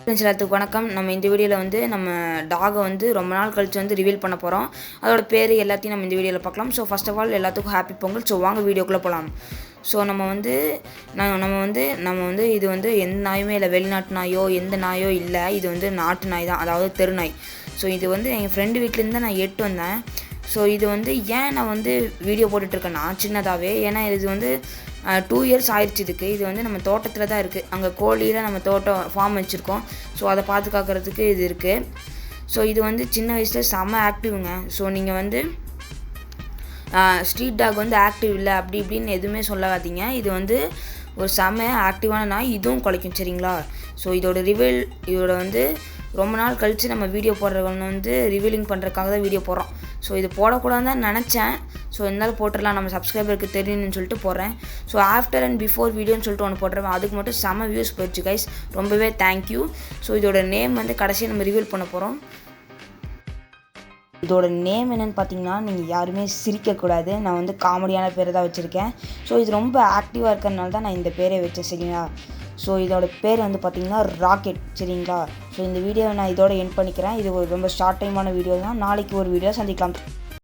Friends எல்லாத்துக்கும் வணக்கம். நம்ம இந்த வீடியோவில் வந்து நம்ம டாகை வந்து ரொம்ப நாள் கழிச்சு வந்து ரிவீல் பண்ண போகிறோம். அதோட பேர் எல்லாத்தையும் நம்ம இந்த வீடியோவில் பார்க்கலாம். ஸோ ஃபர்ஸ்ட் ஆஃப் ஆல் எல்லாத்துக்கும் ஹாப்பி பொங்கல். ஸோ வாங்க வீடியோக்குள்ளே போகலாம். ஸோ நம்ம வந்து இது வந்து எந்த நாயுமே இல்லை, வெளிநாட்டு நாயோ எந்த நாயோ இல்லை. இது வந்து நாட்டு நாய் தான், அதாவது தெரு நாய். ஸோ இது வந்து எங்கள் ஃப்ரெண்டு வீட்டிலேருந்து தான் நான் எட்டு வந்தேன். ஸோ இது வந்து ஏன் நான் வந்து வீடியோ போட்டுட்ருக்கேன்னா சின்னதாகவே, ஏன்னா இது வந்து 2 இயர்ஸ் ஆயிடுச்சு இதுக்கு. இது வந்து நம்ம தோட்டத்தில் தான் இருக்குது. அங்கே கோழியில் நம்ம தோட்டம் ஃபார்ம் வச்சுருக்கோம். ஸோ அதை பாதுகாக்கிறதுக்கு இது இருக்குது. ஸோ இது வந்து சின்ன வயசில் செம்ம ஆக்டிவ்ங்க. ஸோ நீங்கள் வந்து ஸ்ட்ரீட் டாக் வந்து ஆக்டிவ் இல்லை அப்படி இப்படின்னு எதுவுமே சொல்லாதீங்க. இது வந்து ஒரு செம்ம ஆக்டிவான நாய். இதுவும் குலைக்கும், சரிங்களா? ஸோ இதோட வந்து ரொம்ப நாள் கழித்து நம்ம வீடியோ போடுறவங்க வந்து ரிவீலிங் பண்ணுறதுக்காக தான் வீடியோ போடுறோம். ஸோ இது போடக்கூடாதுன்னு தான் நினச்சேன். ஸோ இருந்தாலும் போட்டுடலாம், நம்ம சப்ஸ்கிரைபருக்கு தெரியணும்னு சொல்லிட்டு போடுறேன். ஸோ ஆஃப்டர் அண்ட் பிஃபோர் வீடியோன்னு சொல்லிட்டு ஒன்று போட்டுருவேன். அதுக்கு மட்டும் செம்ம வியூஸ் போயிடுச்சு கைஸ், ரொம்பவே தேங்க்யூ. ஸோ இதோட நேம் வந்து கடைசியாக நம்ம ரிவீல் பண்ண போகிறோம். இதோட நேம் என்னென்னு பார்த்தீங்கன்னா, நீங்கள் யாருமே சிரிக்கக்கூடாது. நான் வந்து காமெடியான பேர் தான் வச்சுருக்கேன். ஸோ இது ரொம்ப ஆக்டிவாக இருக்கிறதுனால தான் நான் இந்த பேரை வச்சேன், சரிங்களா? ஸோ இதோட பேர் வந்து பார்த்திங்கன்னா ராக்கெட், சரிங்களா? ஸோ இந்த வீடியோவை நான் இதோட எண்ட் பண்ணிக்கிறேன். இது ஒரு ரொம்ப ஷார்ட் டைமான வீடியோ தான். நாளைக்கு ஒரு வீடியோ சந்திக்கலாம்.